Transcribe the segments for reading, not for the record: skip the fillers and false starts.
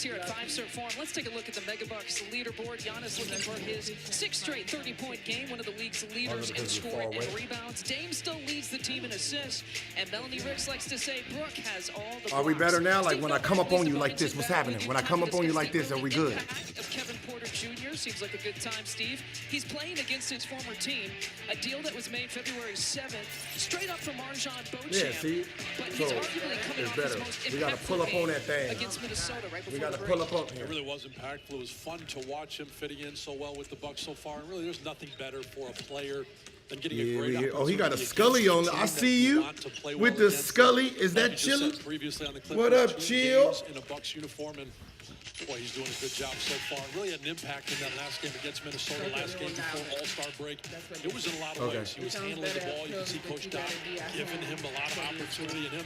Here at 5-star form, let's take a look at the Megabucks leaderboard. Giannis looking for his 6th straight 30-point game, one of the league's leaders in scoring and rebounds. Dame still leads the team in assists, and Melanie Ricks likes to say Brooke has all the blocks. Are we better now? Like when I come up on you like this, what's happening? When I come up on you like this, are we good? Of Kevin Porter Jr. seems like a good time, Steve. He's playing against his former team, a deal that was made February 7th, straight up from Arjan Beauchamp. Yeah, see? But he's arguably coming off his most We got to pull up on that thing. Against Minnesota right before we got to pull up on here. It really was impactful. It was fun to watch him fitting in so well with the Bucks so far. And really, there's nothing better for a platter than getting a great opportunity. Oh, he got a Scully on. I see you with the Scully. Is that Chili? What up, Chill? In a Bucks uniform, and boy, he's doing a good job so far. Really had an impact in that last game against Minnesota, last game before All-Star break. It was in a lot of ways. He was handling the ball. You can see Coach Doc giving him a lot of opportunity and him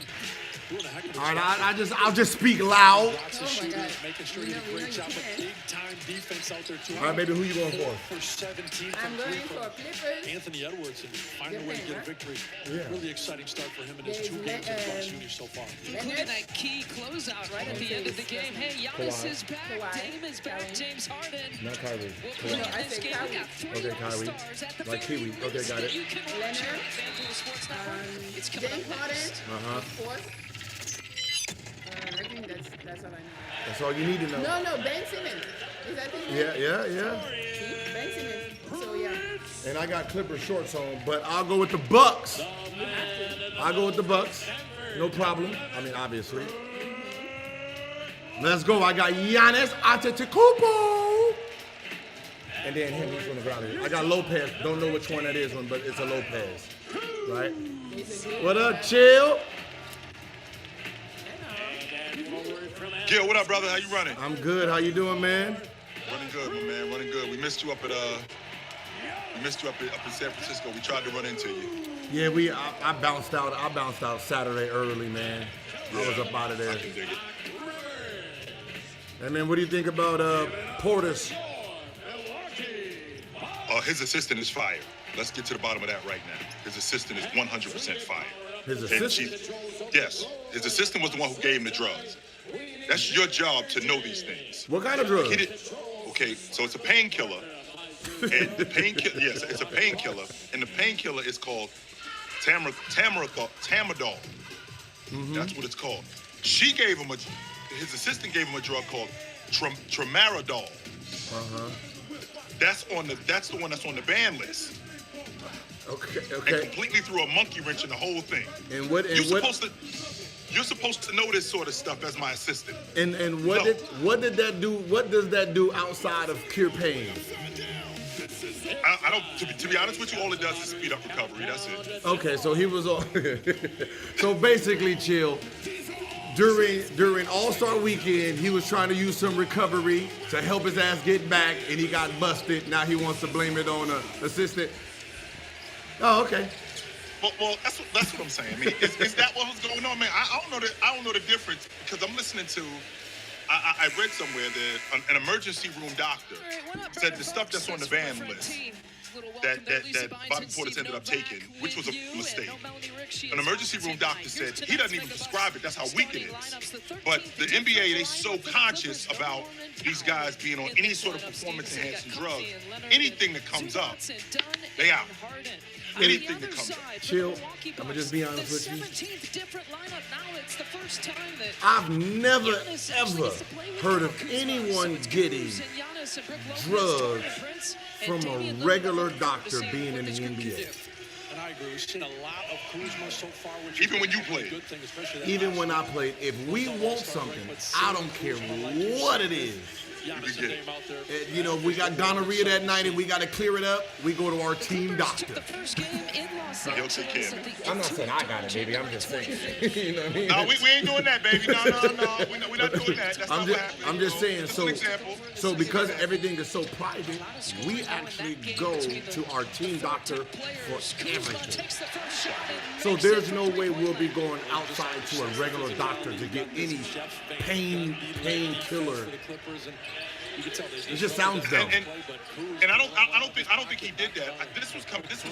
doing a heck of a job. All right, I'll just speak loud. Lots of shooters, making sure he did a great job. But big-time defense out there, too. All right, baby, who you going for? For 17 from three. Anthony Edwards, and finding a way to get a victory. Yeah. Really exciting start for him in his 2 games in Bucks Junior so far. Including that key closeout right at the end of the game. Hey, Giannis is back. Dame is back. James Harden. Not Kyrie. We'll play this game. We got 3 Okay, Kyrie. All-Stars at the Like Kiwi. Okay, got it. You can watch it on FanDuel Sports Network. It's coming up next. Of course. I think that's all I know. That's all you need to know. No, Ben Simmons. Is that his name? Yeah. See? Ben Simmons. So, yeah. And I got Clipper shorts on, but I'll go with the Bucks. I'll go with the Bucks. No problem. I mean, obviously. Let's go. I got Giannis Antetokounmpo. And then him, he's going to go out here. I got Lopez. Don't know which one that is, but it's a Lopez. Right? What up, Chill? Gil, what up, brother? How you running? I'm good. How you doing, man? Running good, my man. Running good. We missed you up at in San Francisco. We tried to run into you. Yeah, I bounced out. I bounced out Saturday early, man. I was up out of there. I can dig it. Hey, man, what do you think about Portis? His assistant is fired. Let's get to the bottom of that right now. His assistant is 100% fired. His assistant? Yes. His assistant was the one who gave him the drugs. That's your job to know these things. What kind of drugs? Okay, so it's a painkiller. And the painkiller, yes, it's a painkiller. And the painkiller is called Tramadol. That's what it's called. His assistant gave him a drug called Tramadol. That's the one that's on the ban list. Okay. And completely threw a monkey wrench in the whole thing. You're supposed to know this sort of stuff as my assistant. And what did that do? What does that do outside of cure pain? I don't. To be honest with you, all it does is speed up recovery. That's it. Okay, so he was on. So basically, Chill. During All-Star Weekend, he was trying to use some recovery to help his ass get back, and he got busted. Now he wants to blame it on an assistant. Oh, okay. Well, that's what I'm saying. I mean, is that what was going on, man? I don't know the difference because I'm listening to. I read somewhere that an emergency room doctor said the stuff that's on the ban list that Bobby Portis ended up taking, which was a mistake. An emergency room doctor said he doesn't even prescribe it. That's how weak it is. But the NBA, they so conscious about these guys being on any sort of performance-enhancing drug. Anything that comes up, they out. Anything that comes up. Chill. I'm gonna just be honest with you. I've never ever heard of anyone getting drugs from a regular doctor being in the NBA. And I agree. We've seen a lot of Kuzma so far. Even when you played. Even when I played. If we want something, I don't care what it is. You know, we got gonorrhea that night and we got to clear it up. We go to our team doctor. He'll take care of it. I'm not saying I got it, baby. I'm just saying. You know what I mean? No, we ain't doing that, baby. No. We're not doing that. That's not what happened. I'm just saying. So because everything is so private, we actually go to our team doctor for everything. So there's no way we'll be going outside to a regular doctor to get any painkiller. It just sounds dumb. And I don't think he did that. This was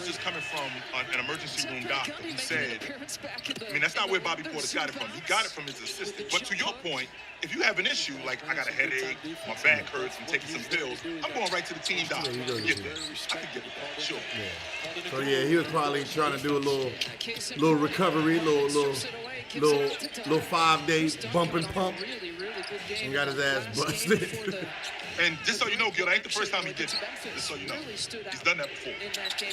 just coming from an emergency room doctor who said, I mean, that's not where Bobby Portis got it from. He got it from his assistant. But to your point, if you have an issue, like I got a headache, my back hurts, I'm taking some pills, I'm going right to the team doctor. I can get that. Sure. Yeah. So yeah, he was probably trying to do a little recovery, little 5-day bump and pump, and got his ass busted. And just so you know, Gil, that ain't the first time he did it. Just so you know, he's done that before.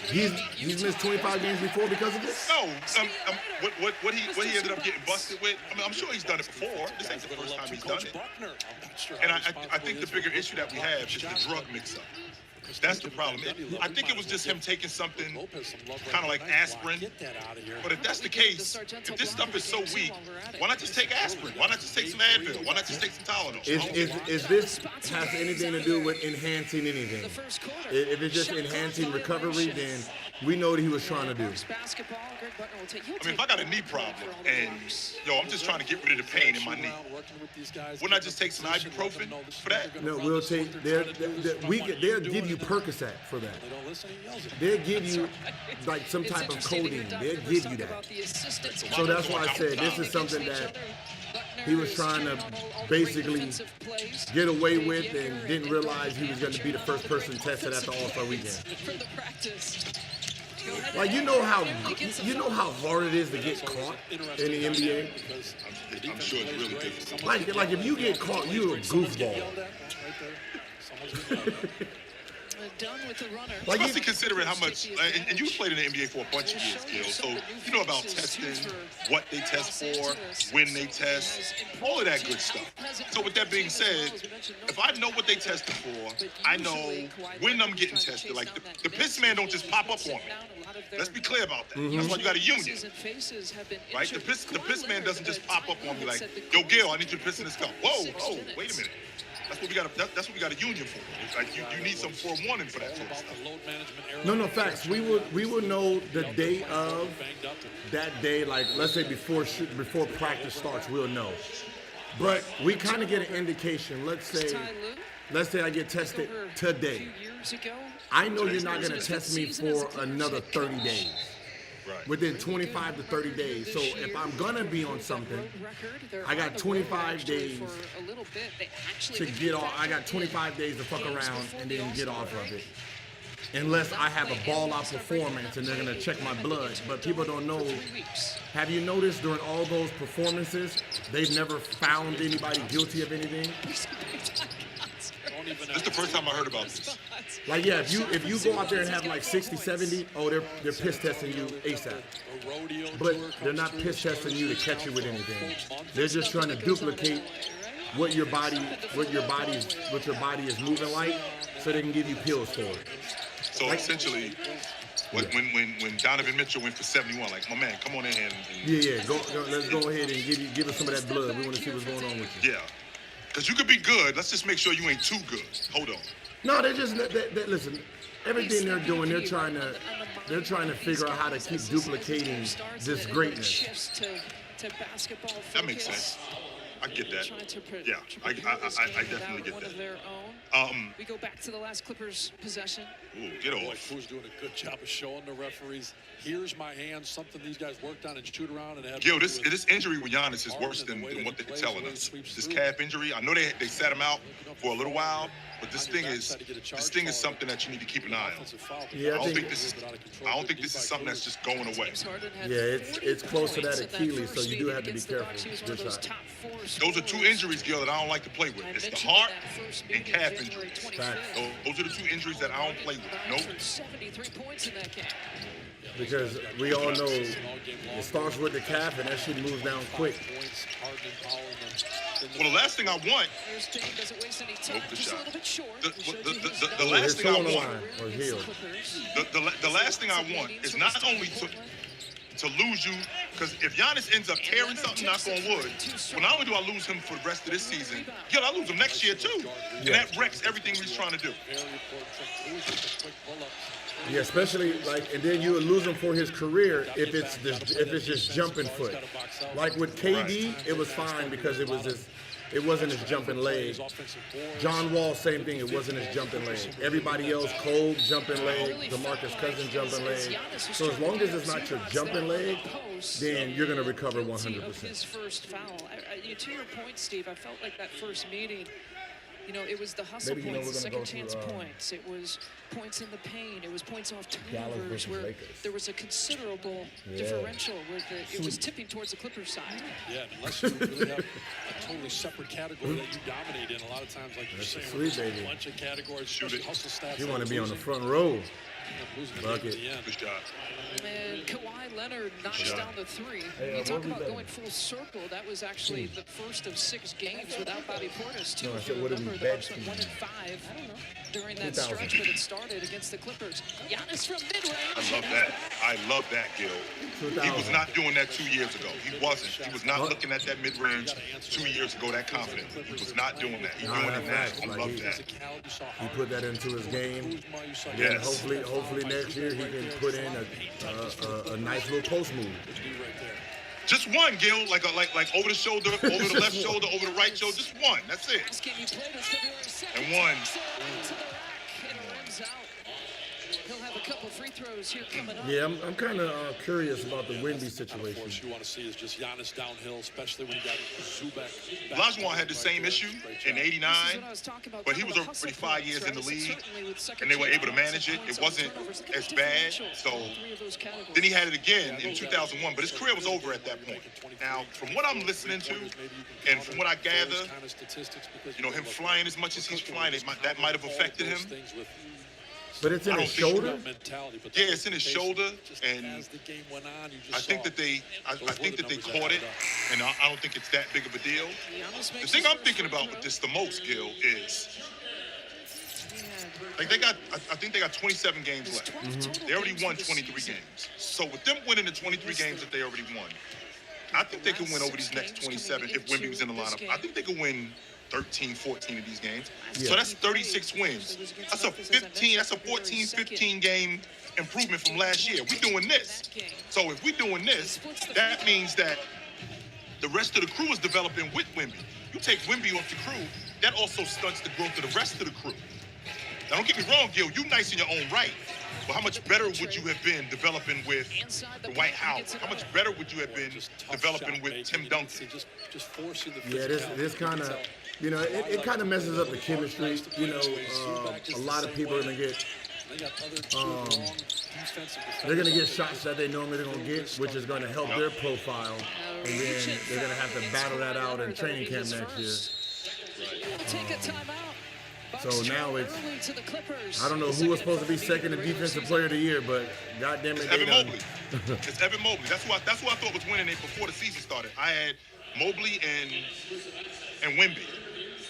He's missed 25 games before because of this. No, what he ended up getting busted with. I mean, I'm sure he's done it before. This ain't the first time he's done it. And I think the bigger issue that we have is the drug mix-up. That's the problem. I think it was just him taking something kind of like aspirin. But if that's the case, if this stuff is so weak, why not just take aspirin? Why not just take some Advil? Why not just take some Tylenol? Is this has anything to do with enhancing anything? If it's just enhancing recovery, then we know what he was trying to do. I mean, if I got a knee problem and, I'm just trying to get rid of the pain in my knee, wouldn't I just take some ibuprofen for that? No, we'll take, they'll give you Percocet for that. They'll give you like some type of codeine. They'll give you that. So that's why I said this is something that he was trying to basically get away with and didn't realize he was going to be the first person tested at the All-Star weekend. Like you know how hard it is to get caught in the NBA. I'm sure it's really difficult. Like if you get caught, you're a goofball. Done with the runner. Like especially considering how much, and you played in the NBA for a bunch of years, Gil, so you know about testing, what they test for, when they test, all of that good stuff. So with that being said, if I know what they tested for, I know when I'm getting tested. Like the piss man don't just pop up on me. Let's be clear about that. Mm-hmm. That's why you got a union, right? The piss man doesn't just pop up on me like, yo, Gil, I need you to piss in this cup. Whoa, wait a minute. That's what we got a union for. It's like you need some forewarning for that sort of stuff. No, facts. We would know the day of that day. Like let's say before practice starts, we'll know. But we kind of get an indication. Let's say I get tested today. I know you're not going to test me for another 30 days. Right. Within 25 to 30 days. So if I'm going to be on something, I got 25 days to get off. I got 25 days to fuck around and then get off of it. Unless I have a ball-out performance and they're going to check my blood. But people don't know. Have you noticed during all those performances, they've never found anybody guilty of anything? This is the first time I heard about this. Like, yeah, if you go out there and have like 60, 70, they're piss testing you ASAP. But they're not piss testing you to catch you with anything. They're just trying to duplicate what your body is moving like, so they can give you pills for it. So like, essentially, when Donovan Mitchell went for 71, like, my man, come on in here. Yeah, let's go ahead and give us some of that blood. We want to see what's going on with you. Yeah. Because you could be good. Let's just make sure you ain't too good. Hold on. No, they listen. Everything they're doing, they're trying to figure out how to keep duplicating this greatness. That makes sense. I get that. Yeah, I definitely get that. We go back to the last Clippers possession. Ooh, get off. Cruz doing a good job of showing the referees, here's my hand, something these guys worked on and shoot around and have. Yo, this injury with Giannis is worse than what they're telling us. This calf injury, I know they set him out for a little while, but this thing is something that you need to keep an eye on. Yeah, I don't think this is something that's just going away. Yeah, it's close to that Achilles, so you do have to be careful. Good shot. Those are two injuries, Gil, that I don't like to play with. It's the heart and calf injuries. Those are the two injuries that I don't play with. Nope. Because we all know it starts with the calf and that shit moves down quick. Well, the last thing I want. Nope, the shot. The last thing I want. The last thing I want is not only to lose you, because if Giannis ends up tearing something, knock on wood, well, not only do I lose him for the rest of this season, I lose him next year too. And that wrecks everything he's trying to do. Yeah, especially and then you would lose him for his career if it's just jumping foot. Like with KD, it was fine because it was it wasn't his jumping leg. John Wall, same thing. It wasn't his jumping leg. Everybody else, Cole jumping leg, DeMarcus Cousins jumping leg. So as long as it's not your jumping leg, then you're going to recover 100%. His first foul. To your point, Steve, I felt like that first meeting. It was the hustle points, the second chance points. It was points in the paint. It was points off turnovers where there was a considerable differential where it was tipping towards the Clippers side. Yeah, unless you really have a totally separate category that you dominate in. A lot of times, like you're saying, a bunch of categories, hustle stats. You want to be on the front row. Bucket. Good job. And Kawhi Leonard knocks down the three. You talk about going full circle. That was actually the first of 6 games without Bobby Portis, too. If you remember, the Bucks went 1-5 during that stretch that it started against the Clippers. Giannis from mid-range. I love that, Gil. He was not doing that 2 years ago. He wasn't. He was not looking at that mid-range 2 years ago that confident. He was not doing that. He's doing it now. I love that. He put that into his game. Yes. Hopefully next year he can put in a nice little post move. Just one, Gil, like over the shoulder, over the left shoulder, over the right shoulder. Just one. That's it. And one. He'll have a couple free throws here coming up. Yeah, I'm kind of curious about the Wemby situation. Of course, you want to see is just Giannis downhill, especially when you got Zubac. Olajuwon had the same issue in '89, but he was already 5 years in the league, and they were able to manage it. It wasn't as bad. So then he had it again in 2001, but his career was over at that point. Now, from what I'm listening to, and from what I gather, him flying as much as he's flying, that might have affected him. But it's in his shoulder? Yeah, it's in his shoulder, and I think that they caught it, and I don't think it's that big of a deal. The thing I'm thinking about with this the most, Gil, is I think they got 27 games left. Mm-hmm. They already won 23 games. So with them winning the 23 games that they already won, I think they can win over these next 27 if Wemby was in the lineup. I think they can win 13, 14 of these games. Yeah. So that's 36 wins. That's a 14, 15 game improvement from last year. We're doing this. So if we're doing this, that means that the rest of the crew is developing with Wemby. You take Wemby off the crew, that also stunts the growth of the rest of the crew. Now don't get me wrong, Gil, you nice in your own right. But how much better would you have been developing with Dwight Howard? How much better would you have been developing with Tim Duncan? Yeah, this kind of, it kind of messes up the chemistry. A lot of people are going to get, they're going to get shots that they normally don't get, which is going to help their profile. And then they're going to have to battle that out in training camp next year. Take a timeout. So now it's, I don't know who was supposed to be second in defensive player of the year, but goddamn it, Evan Mobley. It's Evan Mobley. That's who I thought was winning it before the season started. I had Mobley and Wemby.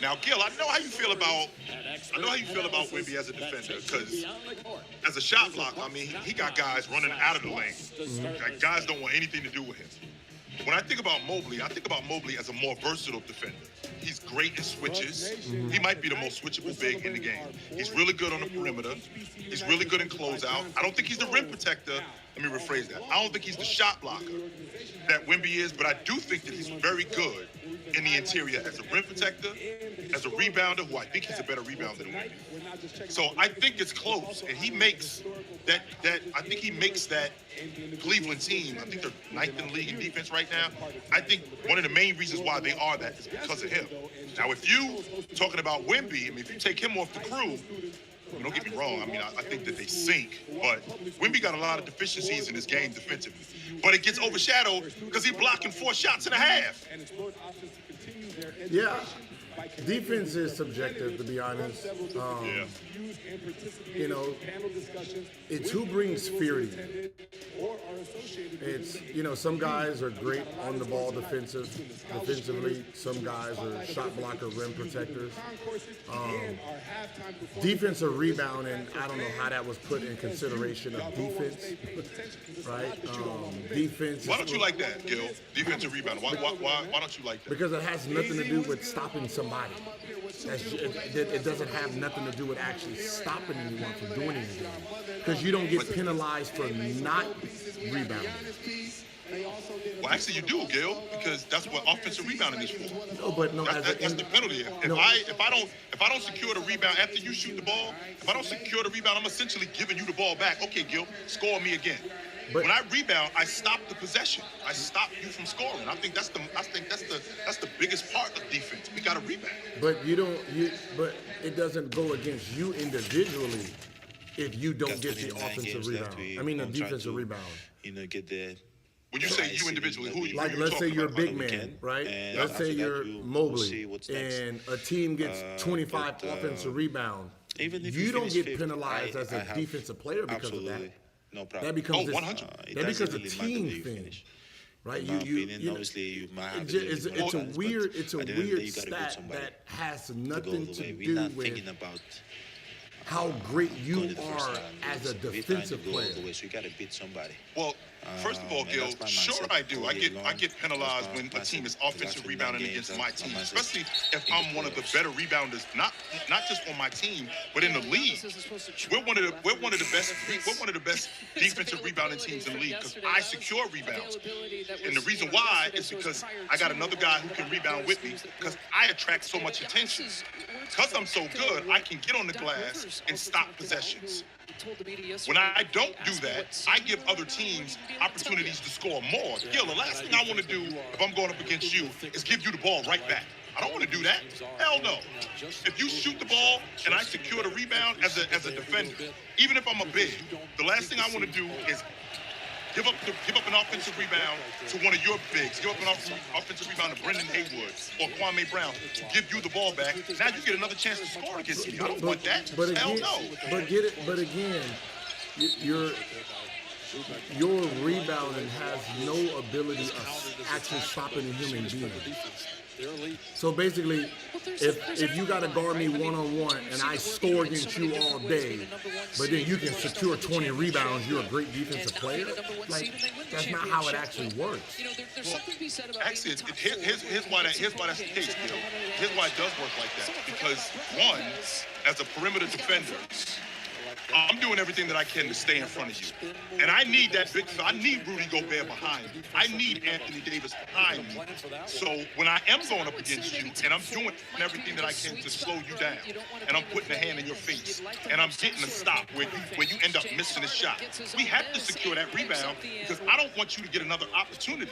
Now, Gil, I know how you feel about Wemby as a defender, because as a shot blocker, he got guys running out of the lane. Mm-hmm. Like, guys don't want anything to do with him. When I think about Mobley, as a more versatile defender. He's great in switches. Mm-hmm. He might be the most switchable big in the game. He's really good on the perimeter. He's really good in closeout. I don't think he's the rim protector. Let me rephrase that. I don't think he's the shot blocker that Wemby is, but I do think that he's very good in the interior as a rim protector, as a rebounder, who I think he's a better rebounder than Wemby. So I think it's close, and he makes that Cleveland team, I think they're 9th in the league in defense right now. I think one of the main reasons why they are that is because of him. Now, if you talking about Wemby, if you take him off the crew, don't get me wrong, I think that they sink, but Wemby got a lot of deficiencies in his game defensively. But it gets overshadowed because he's blocking 4 shots and a half. Yeah. Defense is subjective, to be honest. It's who brings fear to you. It's, some guys are great on the ball defensively. Some guys are shot blocker, rim protectors. Defensive rebounding, I don't know how that was put in consideration of defense, right? Defense. Why don't you like that, Gil? Defensive rebounding. Why don't you like that? Because it has nothing to do with stopping somebody. It doesn't have nothing to do with actually stopping anyone from doing anything. Because you don't get penalized for not rebounding. Well, actually, you do, Gil, because that's what offensive rebounding is for. No, but no, That's the penalty. If I don't secure the rebound after you shoot the ball, if I don't secure the rebound, I'm essentially giving you the ball back. Okay, Gil, score me again. But when I rebound, I stop the possession. I stop you from scoring. I think that's the biggest part of defense. We got to rebound. But but it doesn't go against you individually if you don't get the offensive rebound. I mean, the defensive rebound. Get the. When you say you individually, who are you? Like, let's say you're a big man, right? Let's say you're Mobley, and a team gets 25 offensive rebound. You don't get penalized as a defensive player because of that. No problem. That becomes 100. That becomes a team thing, right? It's a weird stat that has nothing to do with how great you are as a defensive player. So you gotta beat somebody. Well, first of all, Gil, sure I do. I get penalized when a team is offensive rebounding against my team, especially if I'm one of the better rebounders, not just on my team, but in the league. We're one of the best defensive rebounding teams in the league because I secure rebounds. And the reason why is because I got another guy who can rebound with me because I attract so much attention. Because I'm so good, I can get on the glass and stop possessions. When I don't do that, I give other teams opportunities to score more. Gil, the last thing I want to do if I'm going up against you is give you the ball right back. I don't want to do that. Hell no. If you shoot the ball and I secure the rebound as a defender, even if I'm a big, the last thing I want to do is give up an offensive rebound to one of your bigs. Give up an offensive rebound to Brendan Haywood or Kwame Brown to give you the ball back. Now you get another chance to score against me. I don't want that. Hell no. But again, your rebounding has no ability of actually stopping a human being. So basically, if you got to guard me one-on-one and I score against you all day, but then you can secure 20 rebounds, you're a great defensive player? Like, that's not how it actually works. Well, actually, here's why that's the case, Gil. Here's why it does work like that. Because, one, as a perimeter defender, I'm doing everything that I can to stay in front of you. And I need that big, I need Rudy Gobert behind me. I need Anthony Davis behind me. So when I am going up against you and I'm doing everything that I can to slow you down, and I'm putting a hand in your face, and I'm getting a stop where you end up missing a shot, we have to secure that rebound because I don't want you to get another opportunity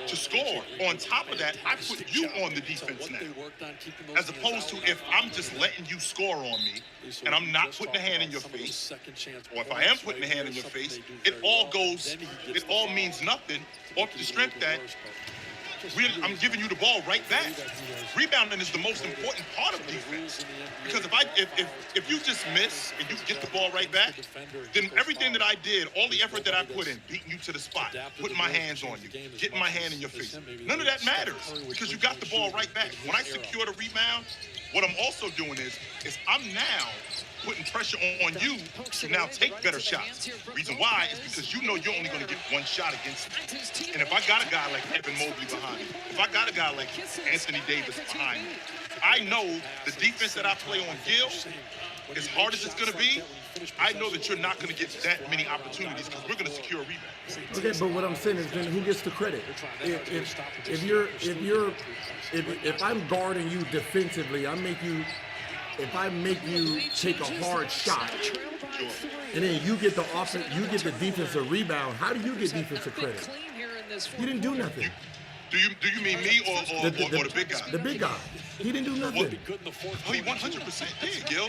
to score. On top of that, I put you on the defense now. As opposed to if I'm just letting you score on me and I'm not putting a hand in your face, or if I am putting a hand in your face, it all means nothing off the strength that I'm giving you the ball right back. Rebounding is the most important part of defense. Because if you just miss and you get the ball right back, then everything that I did, all the effort that I put in, beating you to the spot, putting my hands on you, getting my hand in your face, none of that matters because you got the ball right back. When I secure the rebound, what I'm also doing is I'm now putting pressure on you to now take better shots. Reason why is because you know you're only going to get one shot against me. And if I got a guy like Evan Mobley behind me, if I got a guy like Anthony Davis behind me, I know the defense that I play on Gil, as hard as it's going to be, I know that you're not going to get that many opportunities because we're going to secure a rebound. Okay, but what I'm saying is, then who gets the credit? If I'm guarding you defensively, if I make you take a hard shot, and then you get the defensive rebound, how do you get defensive credit? You didn't do nothing. Do you mean me or the big guy? The big guy. He didn't do nothing. Oh, he 100% did, Gil.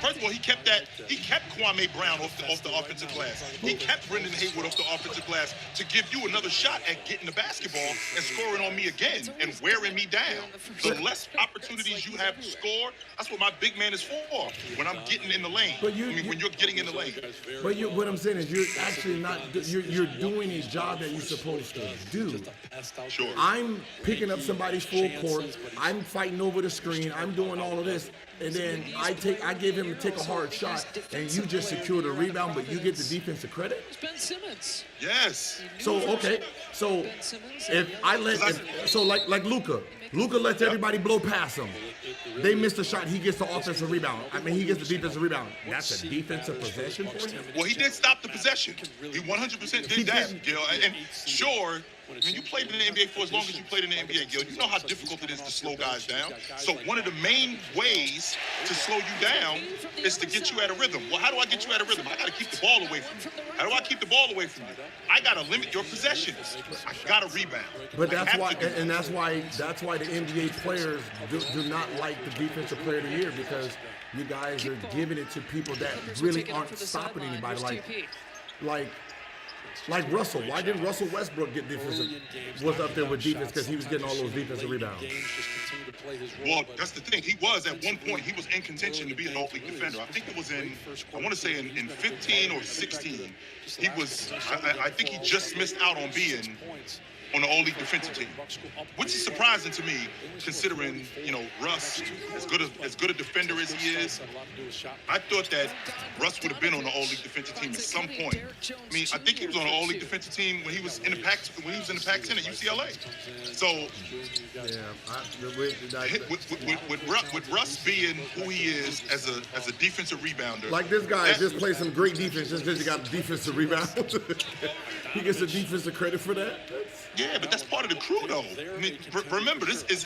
First of all, he kept Kwame Brown off the offensive glass. He kept Brendan Haywood off the offensive glass to give you another shot at getting the basketball and scoring on me again and wearing me down. The less opportunities you have to score, that's what my big man is for. When I'm getting in the lane. When you're getting in the lane. But what I'm saying is, you're actually not. You're doing a job that you're supposed to do. Sure. I'm picking up somebody's full court. I'm fighting over the screen. I'm doing all of this, and then I give him to take a hard shot, and you just secure the rebound, but you get the defensive credit. Ben Simmons. Yes. So okay. So if I let like Luka, Luka lets everybody blow past him. They miss the shot. He gets the offensive rebound. I mean, he gets the defensive rebound. That's a defensive possession for him? Well, he did stop the possession. He 100% did that, Gil. And sure, when you played in the NBA for as long as you played in the NBA, Gil, you know how difficult it is to slow guys down. So one of the main ways to slow you down is to get you out of rhythm. Well, how do I get you out of rhythm? I got to keep the ball away from you. How do I keep the ball away from you? I got to limit your possessions. I got to rebound. But that's why, and that's why the NBA players do not like the defensive player of the year, because you guys are giving it to people that really aren't stopping anybody. Like Russell. Why didn't Russell Westbrook get defensive? Was up there with defense because he was getting all those defensive rebounds. Well, that's the thing. He was at one point. He was in contention to be an all-league defender. I think it was in. I want to say in 15 or 16. He was. I think he just missed out on being on the all-league defensive team, which is surprising to me, considering, you know, Russ, as good a defender as he is. I thought that Russ would have been on the all-league defensive team at some point. I mean, I think he was on the all-league defensive team when he was in the Pac-10 at UCLA. So, with Russ being who he is as a defensive rebounder, like this guy just plays some great defense just because he got a defensive rebound. He gets the defensive credit for that. Yeah, but that's part of the crew, though. I mean, remember, this is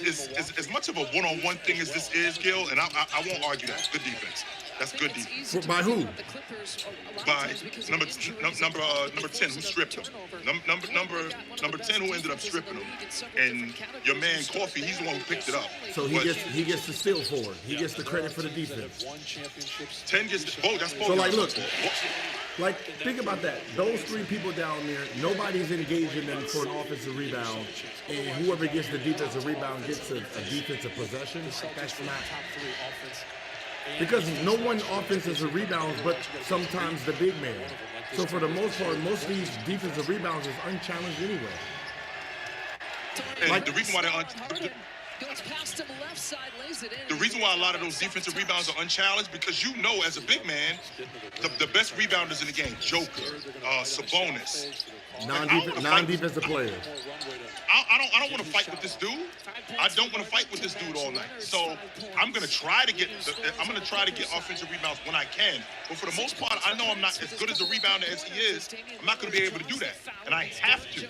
as much of a one-on-one thing as this is, Gil, and I won't argue that. Good defense. That's good defense. By who? By number 10, who stripped him. Number 10, who ended up stripping him. And your man Coffee, he's the one who picked it up. So he gets the steal for it. He gets the credit for the defense. 10 gets the that's so like look. Like, think about that. Those three people down there, nobody's engaging them for an offensive rebound, and whoever gets the defensive rebound gets a defensive possession. That's not. Because no one offenses or rebounds, but sometimes the big man. So for the most part, most of these defensive rebounds is unchallenged anyway. And like the reason why they're the reason why a lot of those defensive rebounds are unchallenged, because you know, as a big man, the best rebounders in the game, Joker, Sabonis, non-defensive players. I don't want to fight with this dude. I don't want to fight with this dude all night. So I'm gonna try to get offensive rebounds when I can. But for the most part, I know I'm not as good as a rebounder as he is. I'm not gonna be able to do that, and I have to.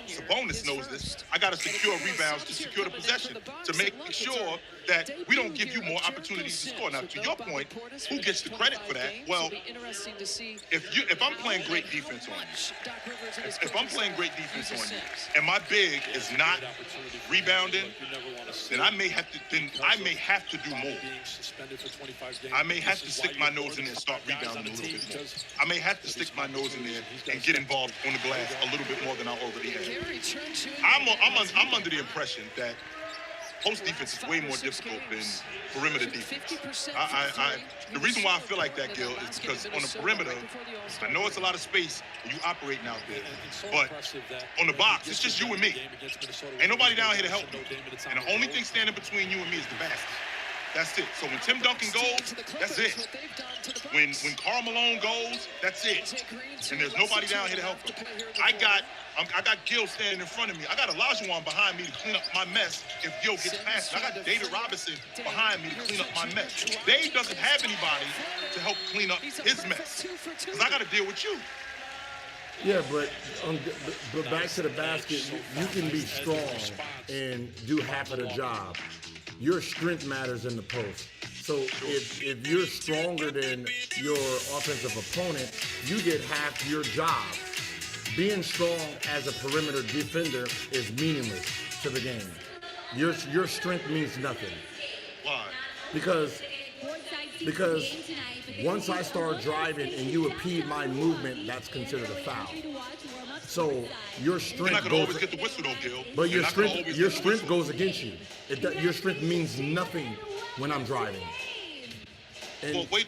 Sabonis knows this. I gotta secure rebounds to secure the possession to make sure that we don't give you more opportunities to score. Now, to your point, who gets the credit for that? Well, if I'm playing great defense on you, if I'm playing great defense on you, and my big is not rebounding, then I may have to do more. I may have to stick my nose in there and start rebounding a little bit more. I may have to stick my nose in there and get involved on the glass a little bit more than I already have. I'm under the impression that post defense is way more difficult than perimeter defense. The reason why I feel like that, Gil, is because on the perimeter, I know it's a lot of space and you operating out there, but on the box, it's just you and me. Ain't nobody down here to help me. And the only thing standing between you and me is the basket. That's it. So when Tim Duncan goes, that's it. When Karl Malone goes, that's it. And there's nobody down here to help him. I got Gil standing in front of me. I got Olajuwon behind me to clean up my mess if Gil gets past me. I got David Robinson behind me to clean up my mess. Dave doesn't have anybody to help clean up his mess, because I got to deal with you. Yeah, but back to the basket, you can be strong and do half of the job. Your strength matters in the post. So if you're stronger than your offensive opponent, you get half your job. Being strong as a perimeter defender is meaningless to the game. Your strength means nothing. Why? Because once I start driving and you impede my movement, that's considered a foul. So your strength You're not gonna always get the whistle though, Gil. But your strength goes against you. Your strength means nothing when I'm driving. And well, wait.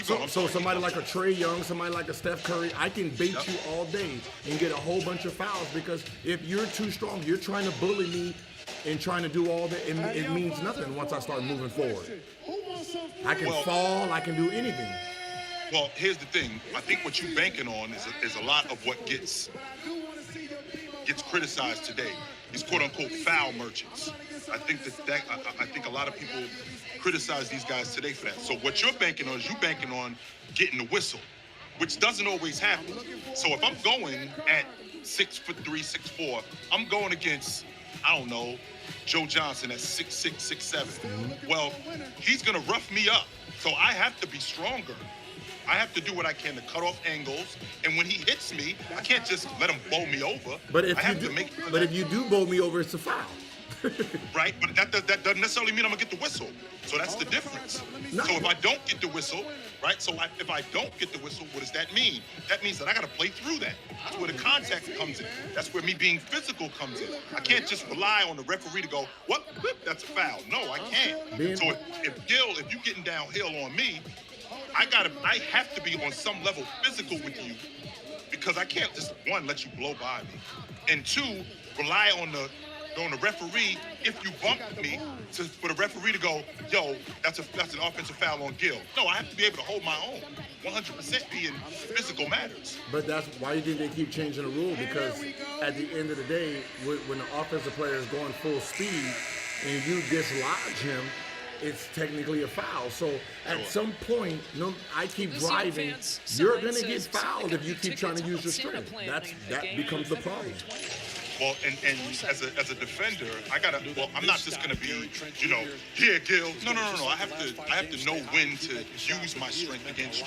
So somebody like a Trae Young, somebody like a Steph Curry, I can bait you all day and get a whole bunch of fouls, because if you're too strong, you're trying to bully me and trying to do all that, it means nothing once I start moving forward. I can fall, I can do anything. Well, here's the thing. I think what you're banking on is a lot of what gets criticized today. these quote unquote foul merchants. I think I think a lot of people criticize these guys today for that. So what you're banking on is you banking on getting the whistle, which doesn't always happen. So if I'm going at 6'3", 6'4", I'm going against, I don't know, Joe Johnson at 6'6", 6'7". Well, he's gonna rough me up. So I have to be stronger. I have to do what I can to cut off angles, and when he hits me, I can't just let him bowl me over. But if I have you do, to make sure but that- if you do bowl me over, it's a foul. right? But that doesn't necessarily mean I'm gonna get the whistle. So that's the difference. No. So if I don't get the whistle, right? So if I don't get the whistle, what does that mean? That means that I gotta play through that. That's where the contact comes in. That's where me being physical comes in. I can't just rely on the referee to go, what? That's a foul. No, I can't. So if you're getting downhill on me, I have to be on some level physical with you, because I can't just, one, let you blow by me, and two, rely on the referee if you bump me for the referee to go, yo, that's an offensive foul on Gil. No, I have to be able to hold my own. 100% be in physical matters. But that's why you think they keep changing the rule, because at the end of the day, when the offensive player is going full speed and you dislodge him, it's technically a foul. So at some point, I keep driving, you're going to get fouled if you keep trying to use your strength. That becomes the problem. Well, and as a defender, I'm not just gonna be, yeah, Gil. No. I have to know when to use my strength against you.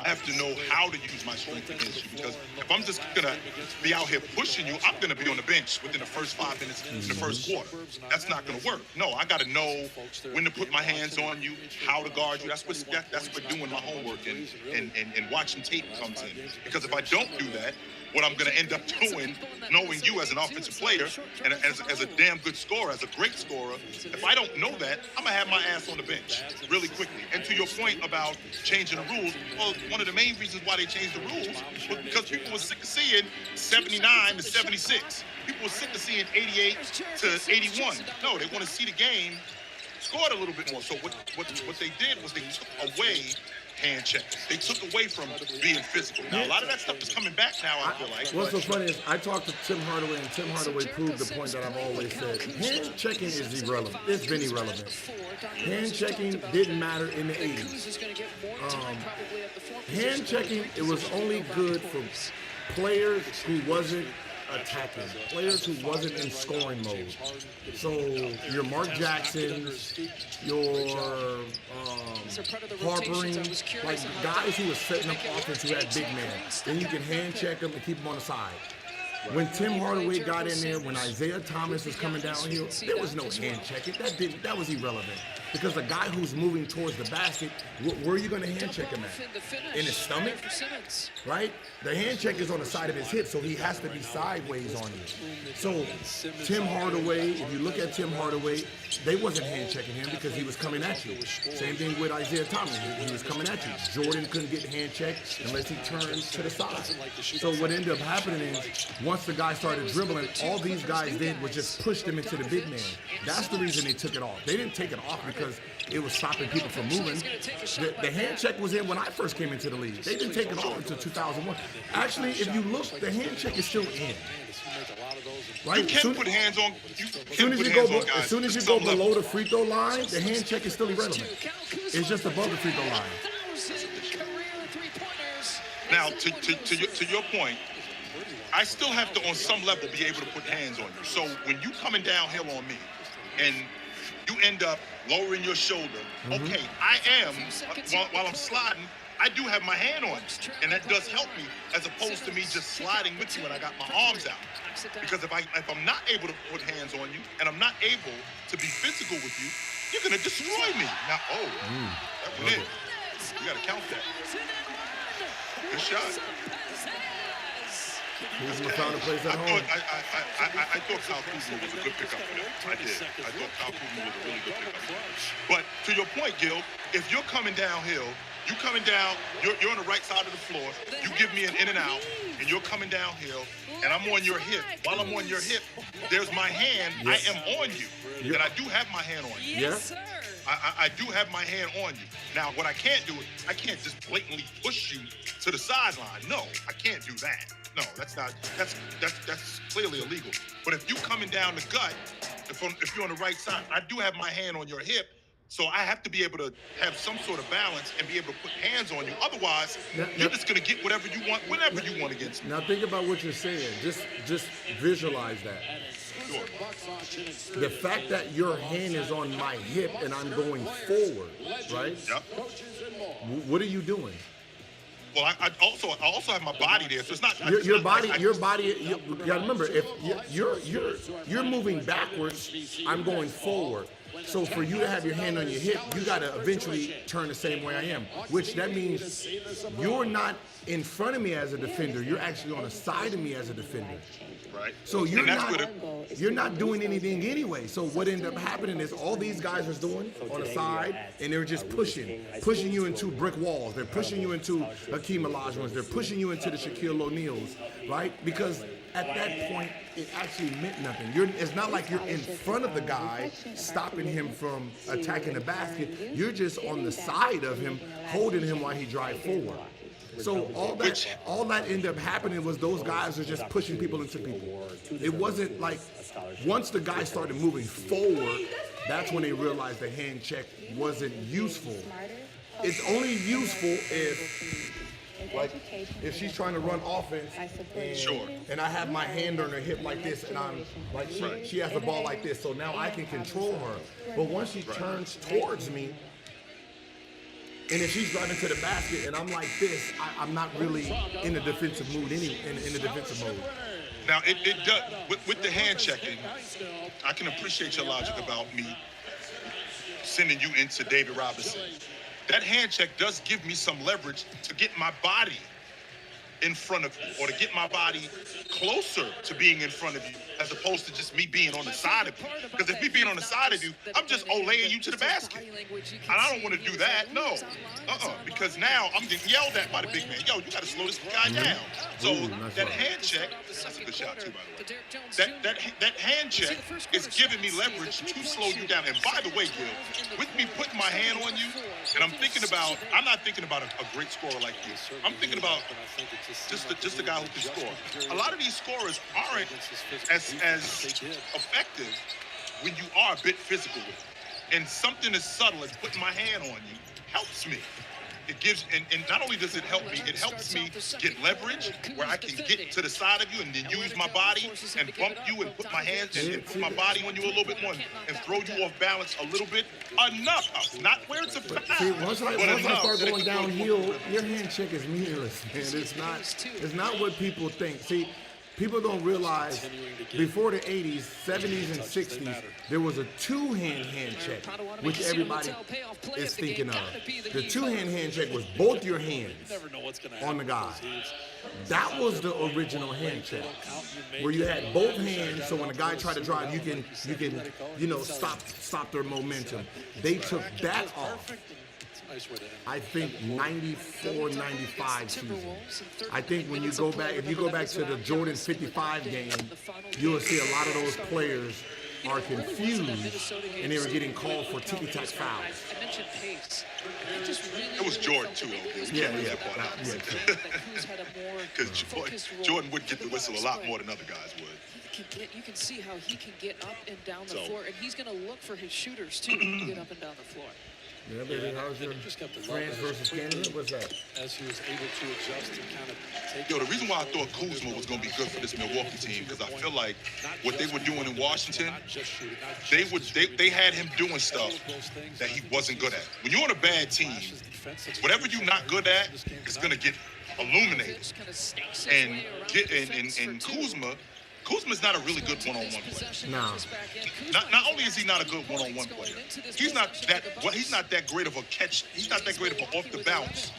I have to know how to use my strength against you, because if I'm just gonna be out here pushing you, I'm gonna be on the bench within the first 5 minutes in the first quarter. That's not gonna work. No, I gotta know when to put my hands on you, how to guard you. That's what doing my homework and watching tape comes in. Because if I don't do that, what I'm going to end up doing, knowing you as an offensive player and as a damn good scorer, as a great scorer, if I don't know that, I'm going to have my ass on the bench really quickly. And to your point about changing the rules, well, one of the main reasons why they changed the rules was because people were sick of seeing 79 to 76. People were sick of seeing 88 to 81. No, they want to see the game scored a little bit more. So what they did was they took away hand checks. They took away from being physical. Now, a lot of that stuff is coming back now, I feel like. What's so funny is I talked to Tim Hardaway, and Tim Hardaway proved the point that I've always said. Hand checking is irrelevant. It's been irrelevant. Hand checking didn't matter in the 80s. Hand checking, it was only good for players who wasn't attacking, players who wasn't in scoring mode. So your Mark Jacksons, your harboring, like guys who were setting up offense who had big men. Then you can hand check them and keep them on the side. When Tim Hardaway got in there, when Isaiah Thomas was coming downhill, there was no hand checking. That was irrelevant. Because the guy who's moving towards the basket, where are you going to hand check him at? In his stomach? Right? The hand check is on the side of his hip, so he has to be sideways on you. So Tim Hardaway, if you look at Tim Hardaway, they wasn't hand checking him because he was coming at you. Same thing with Isaiah Thomas. He was coming at you. Jordan couldn't get hand checked unless he turned to the side. So what ended up happening is, once the guy started dribbling, all these guys did was just push them into the big man. That's the reason they took it off. They didn't take it off because it was stopping people from moving. The hand check was in when I first came into the league. They didn't take it off until 2001. Actually, if you look, the hand check is still in. Right? You can put hands on. As soon as you go below the free throw line, the hand check is still irrelevant. It's just above the free throw line. Now, to your point, I still have to, on some level, be able to put hands on you. So when you coming downhill on me, and you end up lowering your shoulder, okay, I am, while I'm sliding, I do have my hand on you, and that does help me, as opposed to me just sliding with you and I got my arms out. Because if I'm not able to put hands on you, and I'm not able to be physical with you, you're gonna destroy me. Now, that went in. You gotta count that. Good shot. He's gonna find a place at home. I thought Kyle Kuzma was a good pickup for them. I did. I thought Kyle Kuzma was a really good pickup for them. But to your point, Gil, if you're coming downhill, you're on the right side of the floor, you give me an in and out, and you're coming downhill, and I'm on your hip. While I'm on your hip, there's my hand. Yes. I am on you. And I do have my hand on you. Yes, sir. I do have my hand on you. Now, what I can't do is I can't just blatantly push you to the sideline. No, I can't do that. No, that's not. That's clearly illegal. But if you coming down the gut, if you're on the right side, I do have my hand on your hip, so I have to be able to have some sort of balance and be able to put hands on you. Otherwise, you're just gonna get whatever you want, whenever you want against me. Now think about what you're saying. Just visualize that. Sure. The fact that your hand is on my hip and I'm going forward, right? Yep. What are you doing? Well, I also have my body there, so it's not Your it's not body. like You gotta remember, if you're moving backwards, I'm going forward. So for you to have your hand on your hip, you gotta eventually turn the same way I am. Which that means you're not in front of me as a defender. You're actually on the side of me as a defender. right. So you're And that's not doing anything anyway. So what ended up happening is all these guys was doing on the side, and they were just pushing you into brick walls. They're pushing you into Hakeem Olajuwons. They're pushing you into the Shaquille O'Neals, right? Because at that point, it actually meant nothing. It's not like you're in front of the guy, stopping him from attacking the basket. You're just on the side of him, holding him while he drives forward. So all that ended up happening was those guys are just pushing people into people. It wasn't like once the guy started moving forward, that's when they realized the hand check wasn't useful. It's only useful if she's trying to run offense and I have my hand on her hip like this and I'm like she has the ball like this, so now I can control her. But once she turns towards me, and if she's driving to the basket and I'm like this, I'm not really in the defensive mood in the defensive mode. Now it does with the hand checking. I can appreciate your logic about me sending you into David Robinson. That hand check does give me some leverage to get my body in front of you, or to get my body closer to being in front of you, as opposed to just me being on the side of you. Because if me being on the side of you, I'm just olaying you to the basket. And I don't want to do that, no. Because now I'm getting yelled at by the big man. Yo, you got to slow this guy down. So that hand check, that's a good shot too, by the way. That hand check is giving me leverage to slow you down. And by the way, Gil, with me putting my hand on you, and I'm not thinking about a great scorer like you. I'm thinking about just a guy who can score. A lot of these scorers aren't as effective when you are a bit physical with it. And something as subtle as putting my hand on you helps me. It gives, and not only does it help me, it helps me get leverage where I can get to the side of you and then use my body and bump you and put my hands and put my body on you a little bit more and throw you off balance a little bit. Enough. Not where it's a foul. See, once I start going downhill, your hand check is meaningless, man. It's not what people think. See, people don't realize before the 80s, 70s, and 60s, there was a two-hand hand check, which everybody is thinking of. The two-hand check was both your hands on the guy. That was the original hand check, where you had both hands, so when a guy tried to drive, you can stop their momentum. They took that off. I think 94, 95 season. I think when you go back, if you go back to the Jordan 55 game, you will see a lot of those players are confused and they were getting called for ticky-tack fouls. It was Jordan too, though. Yeah. Because Jordan would get the whistle a lot more than other guys would. You can see how he can get up and down the floor, and he's going to look for his shooters too to get up and down the floor. Yeah, baby, how's your France versus Canada? What's that? As he was able to adjust and kind of take. Yo, the reason why I thought Kuzma was going to be good for this Milwaukee team, because I feel like what they were doing in Washington, they had him doing stuff that he wasn't good at. When you're on a bad team, whatever you're not good at is going to get illuminated. And Kuzma's not a really good one-on-one player. No. Not only is he not a good one-on-one player, he's not that great of a catch. He's not that great of an off-the-bounce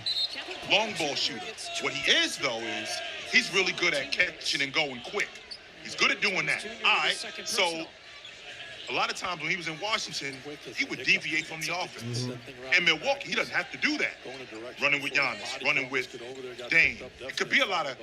long ball shooter. What he is, though, is he's really good at catching and going quick. He's good at doing that. All right, so a lot of times when he was in Washington, he would deviate from the offense. In Milwaukee, he doesn't have to do that. Running with Giannis, running with Dame. It could be a lot of